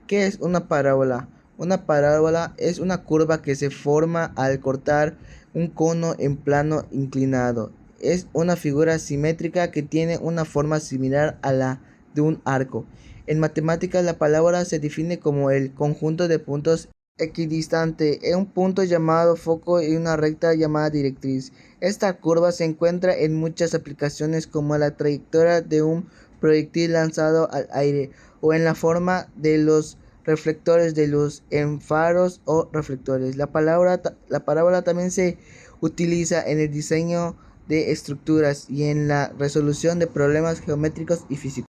¿Qué es una parábola? Una parábola es una curva que se forma al cortar un cono en plano inclinado. Es una figura simétrica que tiene una forma similar a la de un arco. En matemáticas, la parábola se define como el conjunto de puntos equidistantes en un punto llamado foco y una recta llamada directriz. Esta curva se encuentra en muchas aplicaciones como la trayectoria de un proyectil lanzado al aire o en la forma de los reflectores de luz en faros o reflectores. La parábola también se utiliza en el diseño de estructuras y en la resolución de problemas geométricos y físicos.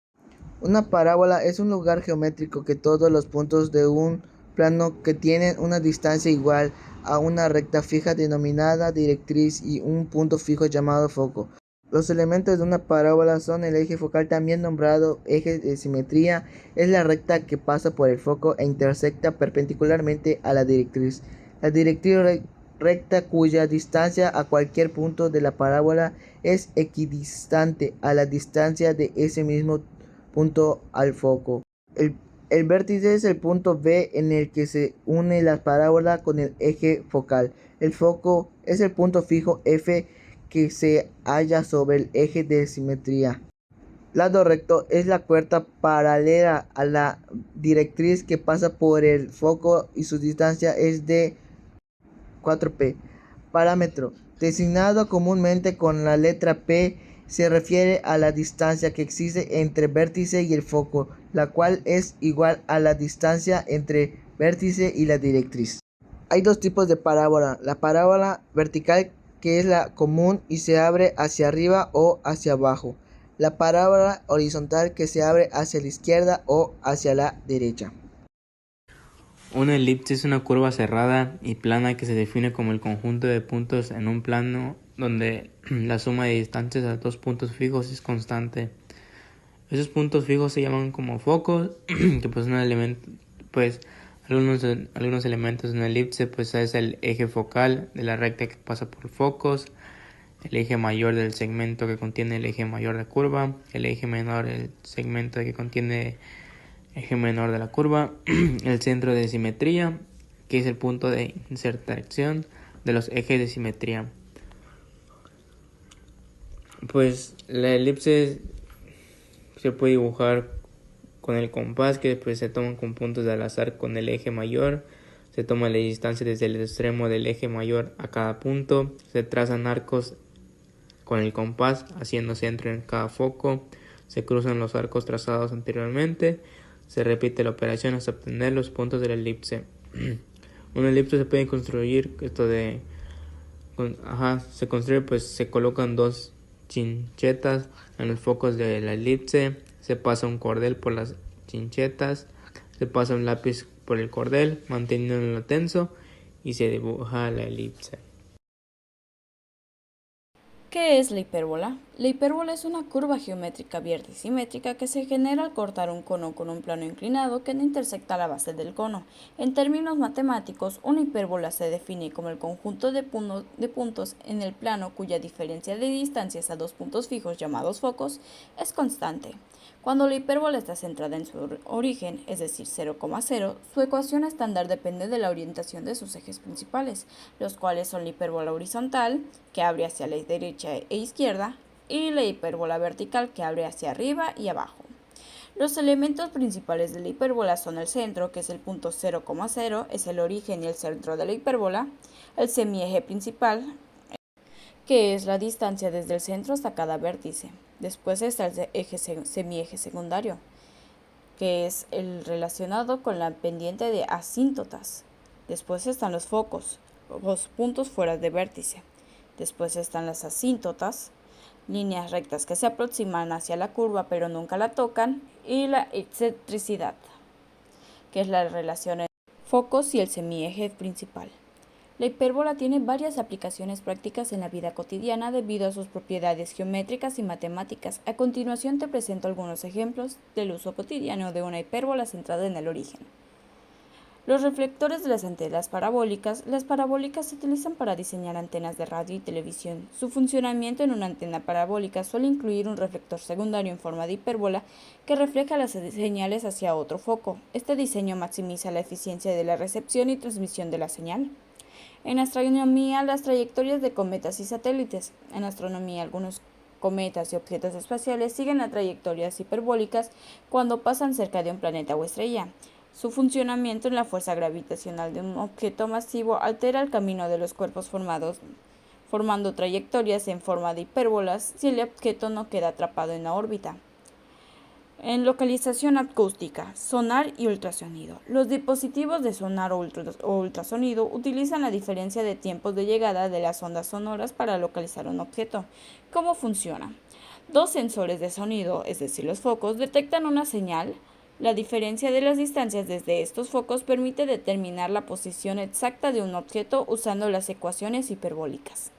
Una parábola es un lugar geométrico que todos los puntos de un plano que tienen una distancia igual a una recta fija denominada directriz y un punto fijo llamado foco. Los elementos de una parábola son el eje focal, también nombrado eje de simetría, es la recta que pasa por el foco e intersecta perpendicularmente a la directriz. La directriz recta cuya distancia a cualquier punto de la parábola es equidistante a la distancia de ese mismo punto al foco. El vértice es el punto B en el que se une la parábola con el eje focal. El foco es el punto fijo F que se halla sobre el eje de simetría. Lado recto es la cuerda paralela a la directriz que pasa por el foco y su distancia es de 4P. Parámetro, designado comúnmente con la letra P, se refiere a la distancia que existe entre vértice y el foco, la cual es igual a la distancia entre vértice y la directriz. Hay dos tipos de parábola: la parábola vertical, que es la común y se abre hacia arriba o hacia abajo; la parábola horizontal, que se abre hacia la izquierda o hacia la derecha. Una elipse es una curva cerrada y plana que se define como el conjunto de puntos en un plano donde la suma de distancias a dos puntos fijos es constante. Esos puntos fijos se llaman como focos, que pues algunos elementos de una elipse pues es el eje focal de la recta que pasa por focos, el eje mayor del segmento que contiene el eje mayor de la curva, el eje menor del segmento que contiene eje menor de la curva, el centro de simetría, que es el punto de intersección de los ejes de simetría. Pues la elipse se puede dibujar con el compás, que después se toman con puntos al azar con el eje mayor. Se toma la distancia desde el extremo del eje mayor a cada punto. Se trazan arcos con el compás haciendo centro en cada foco. Se cruzan los arcos trazados anteriormente. Se repite la operación hasta obtener los puntos de la elipse. Una elipse se puede construir, se construye pues se colocan dos chinchetas en los focos de la elipse, se pasa un cordel por las chinchetas, se pasa un lápiz por el cordel manteniéndolo tenso y se dibuja la elipse. ¿Qué es la hipérbola? La hipérbola es una curva geométrica abierta y simétrica que se genera al cortar un cono con un plano inclinado que no intersecta la base del cono. En términos matemáticos, una hipérbola se define como el conjunto de puntos en el plano cuya diferencia de distancias a dos puntos fijos llamados focos es constante. Cuando la hipérbola está centrada en su origen, es decir, 0,0, su ecuación estándar depende de la orientación de sus ejes principales, los cuales son la hipérbola horizontal, que abre hacia la derecha e izquierda, y la hipérbola vertical, que abre hacia arriba y abajo. Los elementos principales de la hipérbola son el centro, que es el punto 0,0, es el origen y el centro de la hipérbola; el semieje principal, que es la distancia desde el centro hasta cada vértice. Después está el semieje secundario, que es el relacionado con la pendiente de asíntotas. Después están los focos, los puntos fuera de vértice. Después están las asíntotas, líneas rectas que se aproximan hacia la curva pero nunca la tocan, y la excentricidad, que es la relación entre focos y el semieje principal. La hipérbola tiene varias aplicaciones prácticas en la vida cotidiana debido a sus propiedades geométricas y matemáticas. A continuación te presento algunos ejemplos del uso cotidiano de una hipérbola centrada en el origen. Los reflectores de las antenas parabólicas. Las parabólicas se utilizan para diseñar antenas de radio y televisión. Su funcionamiento en una antena parabólica suele incluir un reflector secundario en forma de hipérbola que refleja las señales hacia otro foco. Este diseño maximiza la eficiencia de la recepción y transmisión de la señal. En astronomía, las trayectorias de cometas y satélites. En astronomía, algunos cometas y objetos espaciales siguen a trayectorias hiperbólicas cuando pasan cerca de un planeta o estrella. Su funcionamiento en la fuerza gravitacional de un objeto masivo altera el camino de los cuerpos formando trayectorias en forma de hipérbolas si el objeto no queda atrapado en la órbita. En localización acústica, sonar y ultrasonido. Los dispositivos de sonar o ultrasonido utilizan la diferencia de tiempos de llegada de las ondas sonoras para localizar un objeto. ¿Cómo funciona? Dos sensores de sonido, es decir, los focos, detectan una señal. La diferencia de las distancias desde estos focos permite determinar la posición exacta de un objeto usando las ecuaciones hiperbólicas.